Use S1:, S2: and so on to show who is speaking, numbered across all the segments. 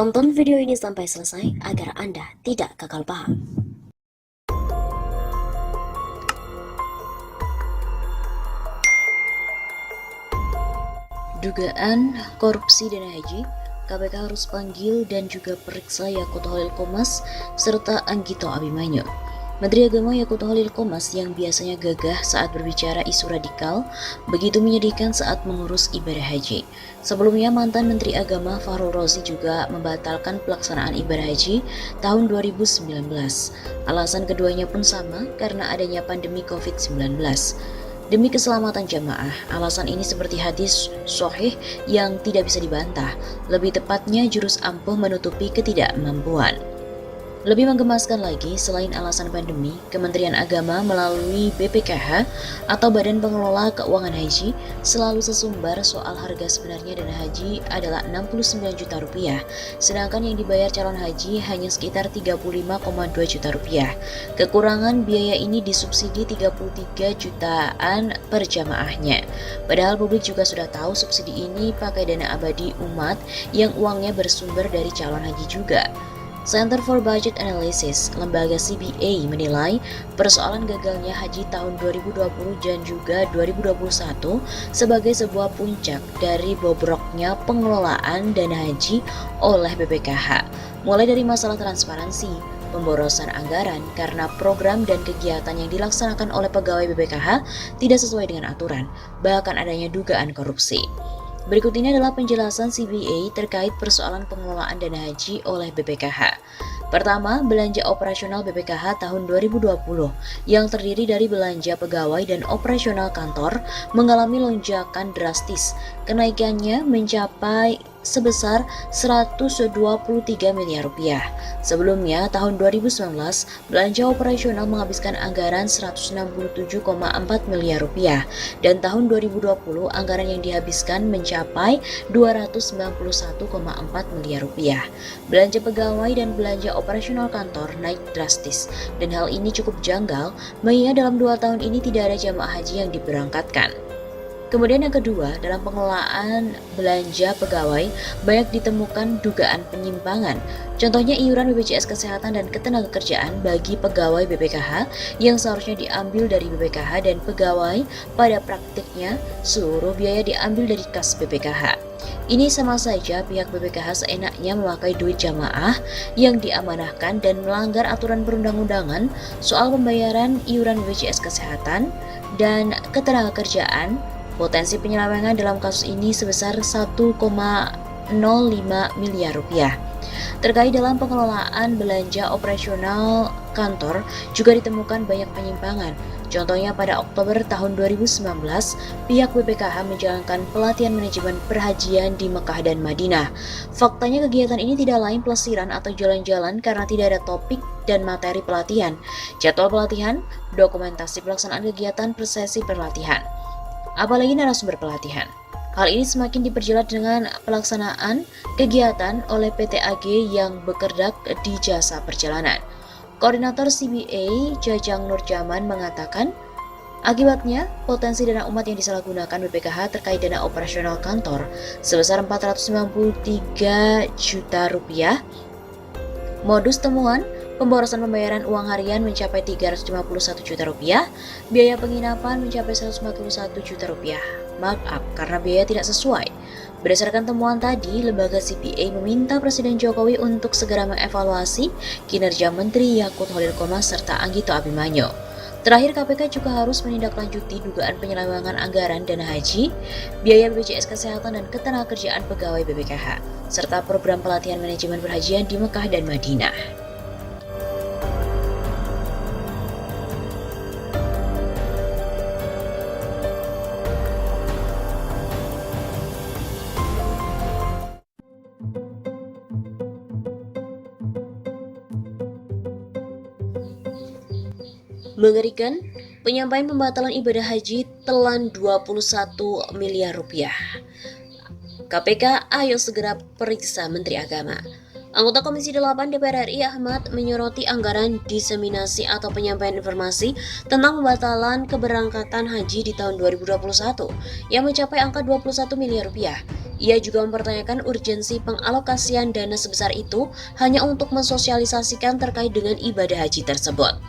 S1: Tonton video ini sampai selesai agar Anda tidak gagal paham. Dugaan korupsi dana haji, KPK harus panggil dan juga periksa Yakuto Holil Komas serta Anggito Abimanyu. Menteri Agama Yakuto Holil Komas yang biasanya gagah saat berbicara isu radikal, begitu menyedihkan saat mengurus ibadah haji. Sebelumnya, mantan Menteri Agama Fahrul Razi juga membatalkan pelaksanaan ibadah haji tahun 2019. Alasan keduanya pun sama, karena adanya pandemi COVID-19. Demi keselamatan jamaah, alasan ini seperti hadis sahih yang tidak bisa dibantah, lebih tepatnya jurus ampuh menutupi ketidakmampuan. Lebih menggemaskan lagi, selain alasan pandemi, Kementerian Agama melalui BPKH atau Badan Pengelola Keuangan Haji selalu sesumbar soal harga sebenarnya dana haji adalah 69 juta rupiah, sedangkan yang dibayar calon haji hanya sekitar 35,2 juta rupiah. Kekurangan biaya ini disubsidi 33 jutaan per jamaahnya. Padahal publik juga sudah tahu subsidi ini pakai dana abadi umat yang uangnya bersumber dari calon haji juga. Center for Budget Analysis, lembaga CBA, menilai persoalan gagalnya haji tahun 2020 dan juga 2021 sebagai sebuah puncak dari bobroknya pengelolaan dana haji oleh BPKH. Mulai dari masalah transparansi, pemborosan anggaran karena program dan kegiatan yang dilaksanakan oleh pegawai BPKH tidak sesuai dengan aturan, bahkan adanya dugaan korupsi. Berikut ini adalah penjelasan CBA terkait persoalan pengelolaan dana haji oleh BPKH. Pertama, belanja operasional BPKH tahun 2020 yang terdiri dari belanja pegawai dan operasional kantor mengalami lonjakan drastis. Kenaikannya mencapai sebesar 123 miliar rupiah. Sebelumnya, tahun 2019, belanja operasional menghabiskan anggaran 167,4 miliar rupiah dan tahun 2020 anggaran yang dihabiskan mencapai 291,4 miliar rupiah. Belanja pegawai dan belanja operasional kantor naik drastis dan hal ini cukup janggal mengingat dalam 2 tahun ini tidak ada jamaah haji yang diberangkatkan. Kemudian yang kedua, dalam pengelolaan belanja pegawai banyak ditemukan dugaan penyimpangan. Contohnya iuran BPJS Kesehatan dan Ketenagakerjaan bagi pegawai BPKH yang seharusnya diambil dari BPKH dan pegawai, pada praktiknya seluruh biaya diambil dari kas BPKH. Ini sama saja pihak BPKH seenaknya memakai duit jamaah yang diamanahkan dan melanggar aturan perundang-undangan soal pembayaran iuran BPJS Kesehatan dan Ketenagakerjaan. Potensi penyelewengan dalam kasus ini sebesar 1,05 miliar rupiah. Terkait dalam pengelolaan belanja operasional kantor juga ditemukan banyak penyimpangan. Contohnya pada Oktober tahun 2019, pihak BPKH menjalankan pelatihan manajemen perhajian di Mekah dan Madinah. Faktanya kegiatan ini tidak lain pelesiran atau jalan-jalan karena tidak ada topik dan materi pelatihan, jadwal pelatihan, dokumentasi pelaksanaan kegiatan persesi pelatihan, apalagi narasumber pelatihan. Hal ini semakin diperjelas dengan pelaksanaan kegiatan oleh PT AG yang bekerja di jasa perjalanan. Koordinator CBA Jajang Nurjaman mengatakan, akibatnya potensi dana umat yang disalahgunakan BPKH terkait dana operasional kantor sebesar 493 juta rupiah. Modus temuan, pemborosan pembayaran uang harian mencapai 351 juta rupiah, biaya penginapan mencapai 141 juta rupiah. Markup karena biaya tidak sesuai. Berdasarkan temuan tadi, lembaga CPA meminta Presiden Jokowi untuk segera mengevaluasi kinerja Menteri Yakuto Holil Komas serta Anggito Abimanyu. Terakhir, KPK juga harus menindaklanjuti dugaan penyelewengan anggaran dana haji, biaya BPJS Kesehatan dan Ketenagakerjaan pegawai BPKH, serta program pelatihan manajemen perhajian di Mekah dan Madinah. Mengerikan, penyampaian pembatalan ibadah haji telan 21 miliar rupiah. KPK ayo segera periksa Menteri Agama. Anggota Komisi 8 DPR RI Ahmad menyoroti anggaran diseminasi atau penyampaian informasi tentang pembatalan keberangkatan haji di tahun 2021 yang mencapai angka 21 miliar rupiah. Ia juga mempertanyakan urgensi pengalokasian dana sebesar itu hanya untuk mensosialisasikan terkait dengan ibadah haji tersebut.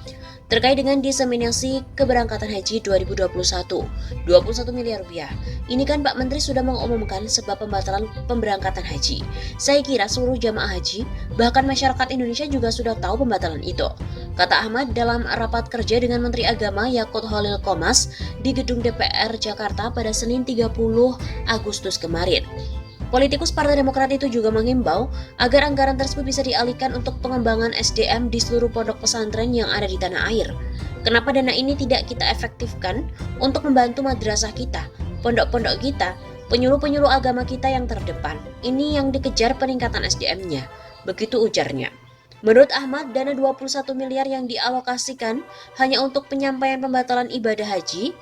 S1: Terkait dengan diseminasi keberangkatan haji 2021, 21 miliar rupiah. Ini kan Pak Menteri sudah mengumumkan sebab pembatalan pemberangkatan haji. Saya kira seluruh jamaah haji, bahkan masyarakat Indonesia juga sudah tahu pembatalan itu. Kata Ahmad dalam rapat kerja dengan Menteri Agama Yakut Khalil Qomas di Gedung DPR Jakarta pada Senin 30 Agustus kemarin. Politikus Partai Demokrat itu juga menghimbau agar anggaran tersebut bisa dialihkan untuk pengembangan SDM di seluruh pondok pesantren yang ada di tanah air. Kenapa dana ini tidak kita efektifkan untuk membantu madrasah kita, pondok-pondok kita, penyuluh-penyuluh agama kita yang terdepan? Ini yang dikejar peningkatan SDM-nya, begitu ujarnya. Menurut Ahmad, dana 21 miliar yang dialokasikan hanya untuk penyampaian pembatalan ibadah haji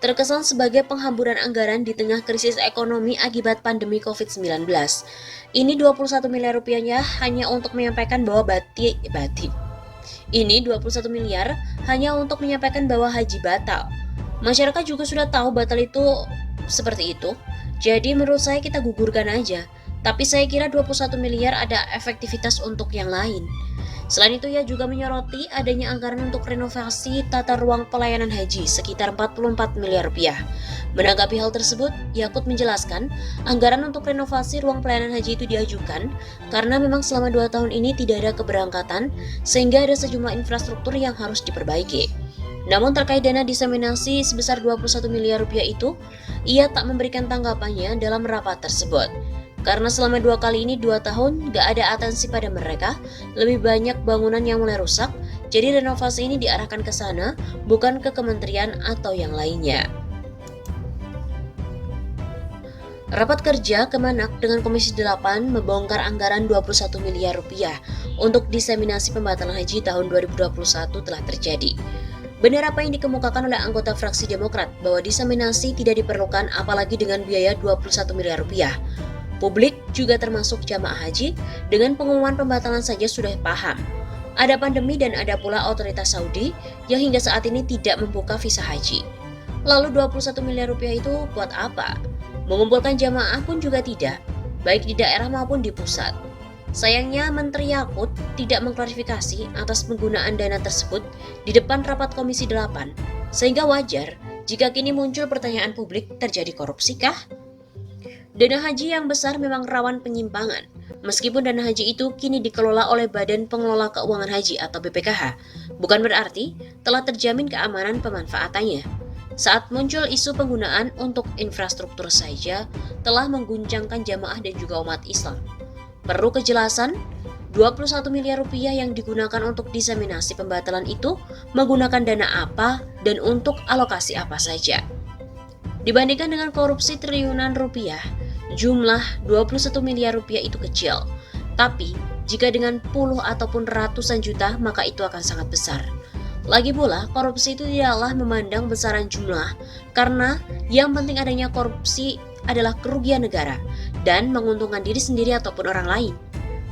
S1: terkesan sebagai penghamburan anggaran di tengah krisis ekonomi akibat pandemi COVID-19. Ini 21 miliar rupiahnya hanya untuk menyampaikan bahwa Ini 21 miliar hanya untuk menyampaikan bahwa haji batal. Masyarakat juga sudah tahu batal itu seperti itu. Jadi menurut saya kita gugurkan aja. Tapi saya kira 21 miliar ada efektivitas untuk yang lain. Selain itu, ia juga menyoroti adanya anggaran untuk renovasi tata ruang pelayanan haji sekitar 44 miliar rupiah. Menanggapi hal tersebut, Yakut menjelaskan anggaran untuk renovasi ruang pelayanan haji itu diajukan karena memang selama 2 tahun ini tidak ada keberangkatan sehingga ada sejumlah infrastruktur yang harus diperbaiki. Namun terkait dana diseminasi sebesar 21 miliar rupiah itu, ia tak memberikan tanggapannya dalam rapat tersebut. Karena selama 2 kali ini 2 tahun gak ada atensi pada mereka, lebih banyak bangunan yang mulai rusak, jadi renovasi ini diarahkan ke sana, bukan ke kementerian atau yang lainnya. Rapat kerja Kemenak dengan Komisi 8 membongkar anggaran 21 miliar rupiah untuk diseminasi pembatalan haji tahun 2021 telah terjadi. Benar apa yang dikemukakan oleh anggota fraksi Demokrat bahwa diseminasi tidak diperlukan apalagi dengan biaya 21 miliar rupiah. Publik juga termasuk jamaah haji dengan pengumuman pembatalan saja sudah paham. Ada pandemi dan ada pula otoritas Saudi yang hingga saat ini tidak membuka visa haji. Lalu 21 miliar rupiah itu buat apa? Mengumpulkan jamaah pun juga tidak, baik di daerah maupun di pusat. Sayangnya Menteri Yakut tidak mengklarifikasi atas penggunaan dana tersebut di depan rapat Komisi 8, sehingga wajar jika kini muncul pertanyaan publik terjadi korupsi kah? Dana haji yang besar memang rawan penyimpangan, meskipun dana haji itu kini dikelola oleh Badan Pengelola Keuangan Haji atau BPKH, bukan berarti telah terjamin keamanan pemanfaatannya. Saat muncul isu penggunaan untuk infrastruktur saja telah mengguncangkan jamaah dan juga umat Islam. Perlu kejelasan, 21 miliar rupiah yang digunakan untuk diseminasi pembatalan itu menggunakan dana apa dan untuk alokasi apa saja. Dibandingkan dengan korupsi triliunan rupiah, jumlah 21 miliar rupiah itu kecil. Tapi, jika dengan puluh ataupun ratusan juta, maka itu akan sangat besar. Lagi pula, korupsi itu tidaklah memandang besaran jumlah, karena yang penting adanya korupsi adalah kerugian negara dan menguntungkan diri sendiri ataupun orang lain.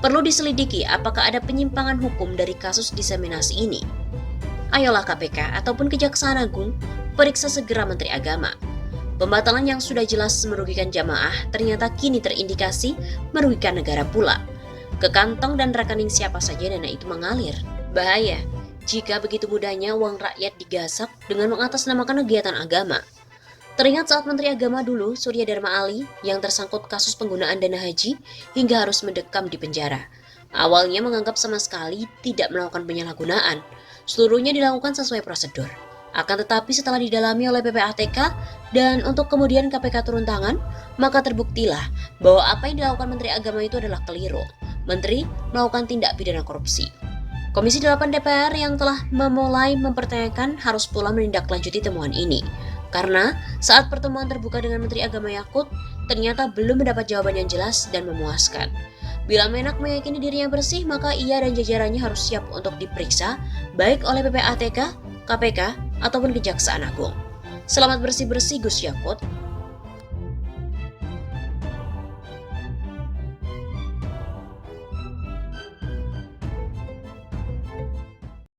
S1: Perlu diselidiki apakah ada penyimpangan hukum dari kasus diseminasi ini. Ayolah KPK ataupun Kejaksaan Agung, periksa segera Menteri Agama. Pembatalan yang sudah jelas merugikan jamaah ternyata kini terindikasi merugikan negara pula. Ke kantong dan rekening siapa saja dana itu mengalir. Bahaya jika begitu mudahnya uang rakyat digasak dengan mengatasnamakan kegiatan agama. Teringat saat Menteri Agama dulu, Surya Dharma Ali, yang tersangkut kasus penggunaan dana haji hingga harus mendekam di penjara. Awalnya menganggap sama sekali tidak melakukan penyalahgunaan. Seluruhnya dilakukan sesuai prosedur. Akan tetapi setelah didalami oleh PPATK dan untuk kemudian KPK turun tangan, maka terbuktilah bahwa apa yang dilakukan Menteri Agama itu adalah keliru. Menteri melakukan tindak pidana korupsi. Komisi 8 DPR yang telah memulai mempertanyakan harus pula menindaklanjuti temuan ini. Karena saat pertemuan terbuka dengan Menteri Agama Yakut, ternyata belum mendapat jawaban yang jelas dan memuaskan. Bila Menak meyakini dirinya bersih, maka ia dan jajarannya harus siap untuk diperiksa, baik oleh PPATK, KPK, ataupun Kejaksaan Agung. Selamat bersih-bersih Gus Yakut.